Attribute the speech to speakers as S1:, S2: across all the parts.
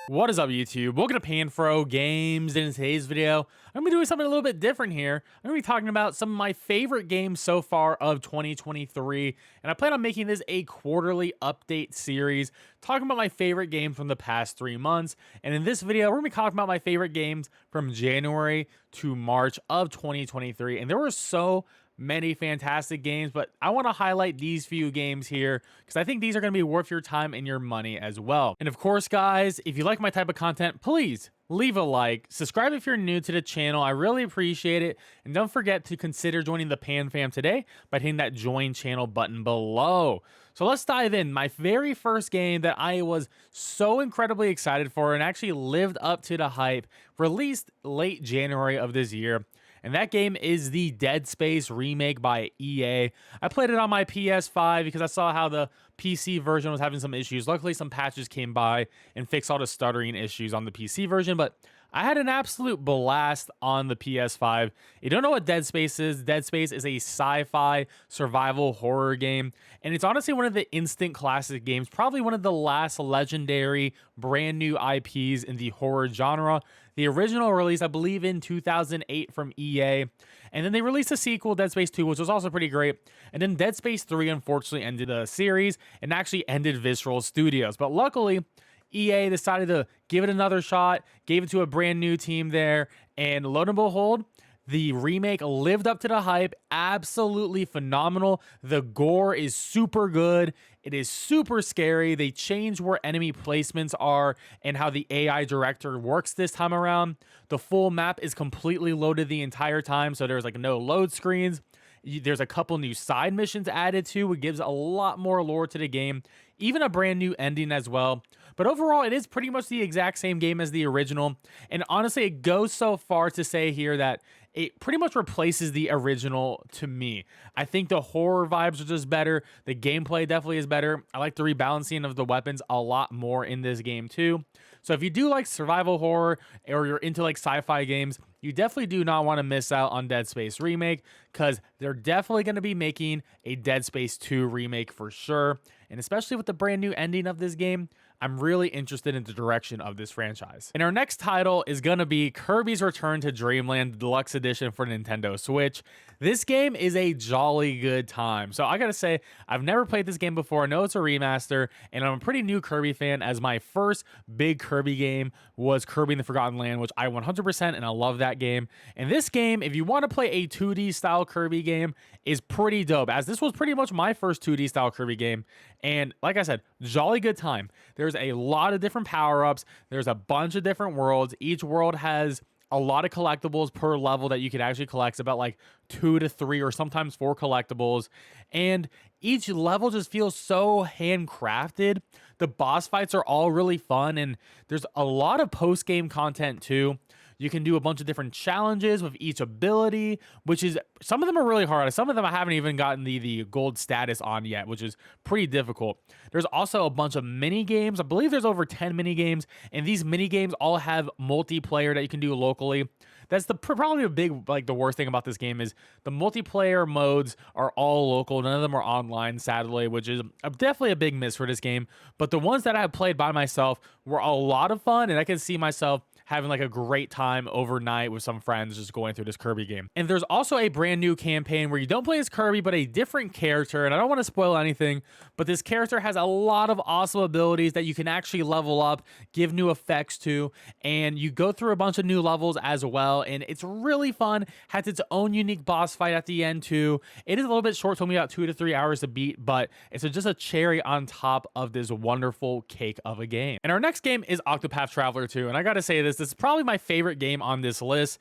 S1: What is up, YouTube? Welcome to PanFro Games. In today's video, I'm going to be doing something a little bit different here. I'm going to be talking about some of my favorite games so far of 2023, and I plan on making this a quarterly update series, talking about my favorite games from the past 3 months. And in this video, we're going to be talking about my favorite games from January to March of 2023, and there were so many fantastic games, but I want to highlight these few games here because I think these are going to be worth your time and your money as well. And of course, guys, if you like my type of content, please leave a like, subscribe if you're new to the channel. I really appreciate it. And don't forget to consider joining the Pan Fam today by hitting that join channel button below. So let's dive in. My very first game that I was so incredibly excited for and actually lived up to the hype, released late January of this year. And that game is the Dead Space remake by EA. I played it on my PS5 because I saw how the PC version was having some issues. Luckily, some patches came by and fixed all the stuttering issues on the PC version, but I had an absolute blast on the PS5. You don't know what Dead Space is? Dead Space is a sci-fi survival horror game, and it's honestly one of the instant classic games, probably one of the last legendary brand new IPs in the horror genre. The original release, I believe, in 2008 from EA, and then they released a sequel, Dead Space 2, which was also pretty great, and then Dead Space 3 unfortunately ended the series and actually ended Visceral Studios, but luckily EA decided to give it another shot, gave it to a brand new team there, and lo and behold, the remake lived up to the hype. Absolutely phenomenal. The gore is super good. It is super scary. They changed where enemy placements are and how the AI director works this time around. The full map is completely loaded the entire time, so there's like no load screens. There's a couple new side missions added too, which gives a lot more lore to the game, even a brand new ending as well. But overall, it is pretty much the exact same game as the original. And honestly, it goes so far to say here that it pretty much replaces the original to me. I think the horror vibes are just better. The gameplay definitely is better. I like the rebalancing of the weapons a lot more in this game too. So if you do like survival horror or you're into like sci-fi games, you definitely do not want to miss out on Dead Space Remake because they're definitely going to be making a Dead Space 2 remake for sure. And especially with the brand new ending of this game, I'm really interested in the direction of this franchise. And our next title is going to be Kirby's Return to Dreamland Deluxe Edition for Nintendo Switch. This game is a jolly good time. So I gotta say, I've never played this game before. I know it's a remaster, and I'm a pretty new Kirby fan, as my first big Kirby game was Kirby in the Forgotten Land, which I 100% and I love that game. And this game, if you want to play a 2D style Kirby game, is pretty dope, as this was pretty much my first 2D style Kirby game. And like I said, jolly good time. There's a lot of different power-ups. There's a bunch of different worlds. Each world has a lot of collectibles per level that you can actually collect. It's about like 2 to 3 or sometimes 4 collectibles. And each level just feels so handcrafted. The boss fights are all really fun, and there's a lot of post-game content too. You can do a bunch of different challenges with each ability, which is, some of them are really hard. Some of them I haven't even gotten the gold status on yet, which is pretty difficult. There's also a bunch of mini games. I believe there's over 10 mini games, and these mini games all have multiplayer that you can do locally. That's probably a big, like, the worst thing about this game is the multiplayer modes are all local. None of them are online, sadly, which is definitely a big miss for this game. But the ones that I have played by myself were a lot of fun, and I can see myself having like a great time overnight with some friends just going through this Kirby game. And there's also a brand new campaign where you don't play as Kirby, but a different character. And I don't want to spoil anything, but this character has a lot of awesome abilities that you can actually level up, give new effects to, and you go through a bunch of new levels as well. And it's really fun. Has its own unique boss fight at the end too. It is a little bit short, took me about 2 to 3 hours to beat, but it's just a cherry on top of this wonderful cake of a game. And our next game is Octopath Traveler 2. And I gotta say this is probably my favorite game on this list.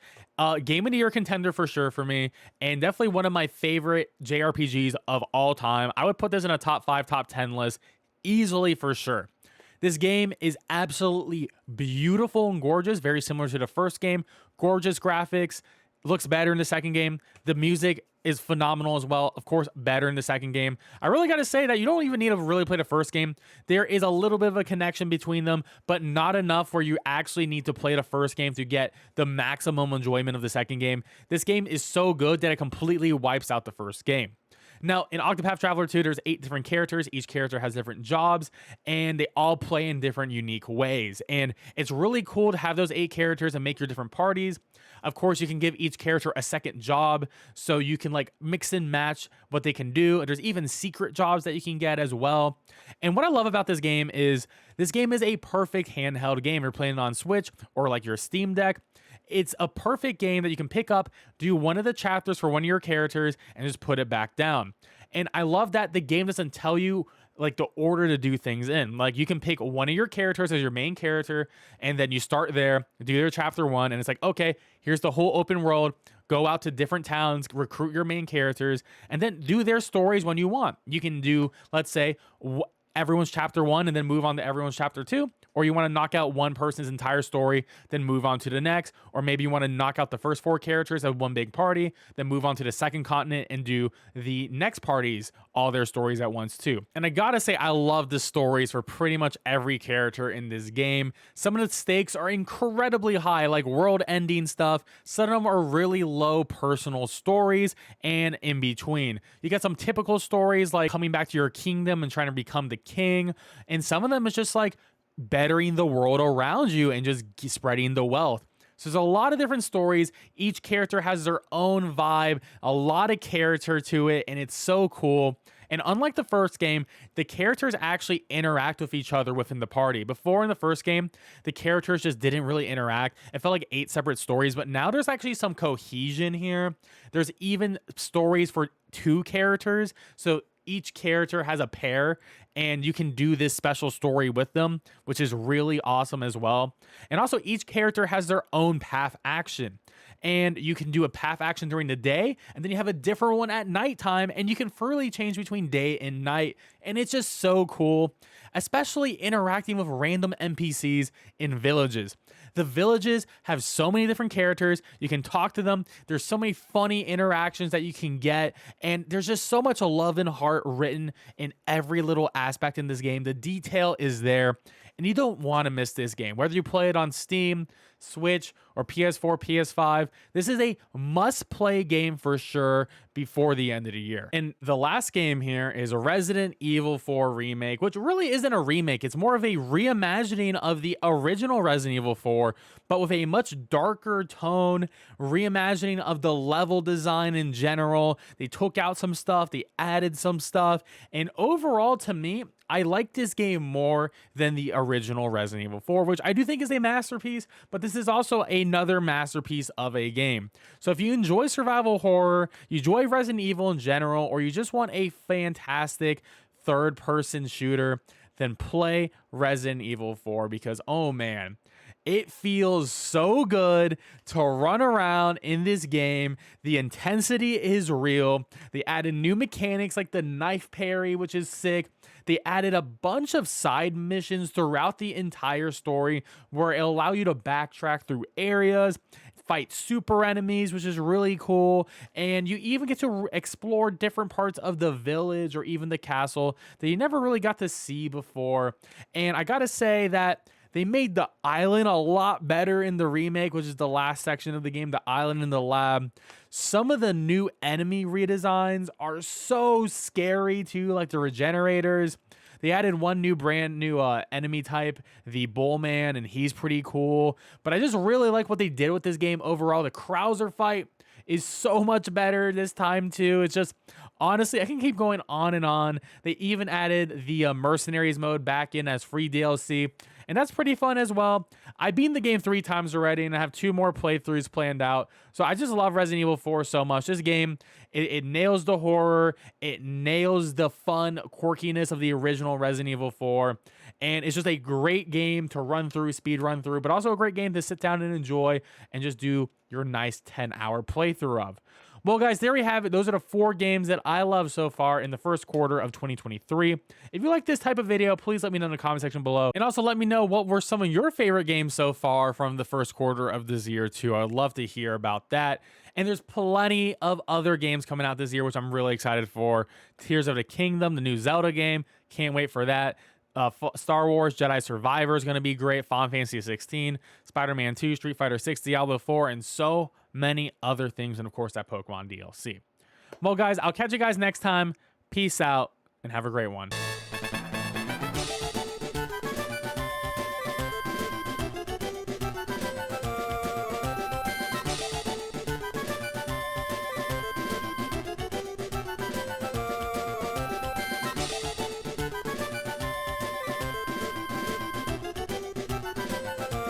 S1: Game of the year contender for sure for me, and definitely one of my favorite JRPGs of all time. I would put this in a top 5, top 10 list easily for sure. This game is absolutely beautiful and gorgeous, very similar to the first game. Gorgeous graphics, looks better in the second game. The music is phenomenal as well. Of course, better in the second game. I really got to say that you don't even need to really play the first game. There is a little bit of a connection between them, but not enough where you actually need to play the first game to get the maximum enjoyment of the second game. This game is so good that it completely wipes out the first game. Now, in Octopath Traveler 2, there's 8 different characters. Each character has different jobs, and they all play in different unique ways. And it's really cool to have those 8 characters and make your different parties. Of course, you can give each character a second job, so you can like mix and match what they can do. There's even secret jobs that you can get as well. And what I love about this game is a perfect handheld game. You're playing it on Switch or like your Steam Deck. It's a perfect game that you can pick up, do one of the chapters for one of your characters, and just put it back down. And I love that the game doesn't tell you like the order to do things in. Like you can pick one of your characters as your main character, and then you start there, do your chapter 1, and it's like, okay, here's the whole open world. Go out to different towns, recruit your main characters, and then do their stories when you want. You can do, let's say, everyone's chapter 1 and then move on to everyone's chapter 2, or you want to knock out one person's entire story, then move on to the next, or maybe you want to knock out the first 4 characters of one big party, then move on to the second continent and do the next parties, all their stories at once too. And I gotta say, I love the stories for pretty much every character in this game. Some of the stakes are incredibly high, like world-ending stuff. Some of them are really low personal stories, and in between. You got some typical stories like coming back to your kingdom and trying to become the king, and some of them is just like bettering the world around you and just spreading the wealth. So there's a lot of different stories. Each character has their own vibe, a lot of character to it, and it's so cool. And unlike the first game, the characters actually interact with each other within the party. Before in the first game, the characters just didn't really interact. It felt like 8 separate stories, but now there's actually some cohesion here. There's even stories for 2 characters. So each character has a pair, and you can do this special story with them, which is really awesome as well. And also each character has their own path action, and you can do a path action during the day, and then you have a different one at nighttime, and you can freely change between day and night. And it's just so cool, especially interacting with random NPCs in villages. The villages have so many different characters. You can talk to them. There's so many funny interactions that you can get. And there's just so much love and heart written in every little aspect in this game. The detail is there, and you don't want to miss this game. Whether you play it on Steam, Switch, or PS4, PS5, this is a must-play game for sure before the end of the year. And the last game here is Resident Evil 4 Remake, which really isn't a remake. It's more of a reimagining of the original Resident Evil 4, but with a much darker tone, reimagining of the level design in general. They took out some stuff, they added some stuff, and overall, to me, I like this game more than the original Resident Evil 4, which I do think is a masterpiece, but this is also another masterpiece of a game. So if you enjoy survival horror, you enjoy Resident Evil in general, or you just want a fantastic third-person shooter, then play Resident Evil 4, because, oh man, it feels so good to run around in this game. The intensity is real. They added new mechanics like the knife parry, which is sick. They added a bunch of side missions throughout the entire story where it'll allow you to backtrack through areas, fight super enemies, which is really cool. And you even get to explore different parts of the village or even the castle that you never really got to see before. And I gotta say that they made the island a lot better in the remake, which is the last section of the game, the island in the lab. Some of the new enemy redesigns are so scary too, like the regenerators. They added one new brand new enemy type, the Bullman, and he's pretty cool. But I just really like what they did with this game overall. The Krauser fight is so much better this time too. It's just, honestly, I can keep going on and on. They even added the Mercenaries mode back in as free DLC, and that's pretty fun as well. I beat the game 3 times already, and I have 2 more playthroughs planned out. So I just love Resident Evil 4 so much. This game, it nails the horror. It nails the fun quirkiness of the original Resident Evil 4. And it's just a great game to run through, speed run through, but also a great game to sit down and enjoy and just do your nice 10-hour playthrough of. Well, guys, there we have it. Those are the 4 games that I love so far in the first quarter of 2023. If you like this type of video, please let me know in the comment section below. And also let me know what were some of your favorite games so far from the first quarter of this year, too. I'd love to hear about that. And there's plenty of other games coming out this year, which I'm really excited for. Tears of the Kingdom, the new Zelda game. Can't wait for that. Star Wars Jedi Survivor is going to be great. Final Fantasy 16, Spider-Man 2, Street Fighter 6, Diablo 4, and so many other things. And of course, that Pokemon DLC. Well, guys, I'll catch you guys next time. Peace out and have a great one.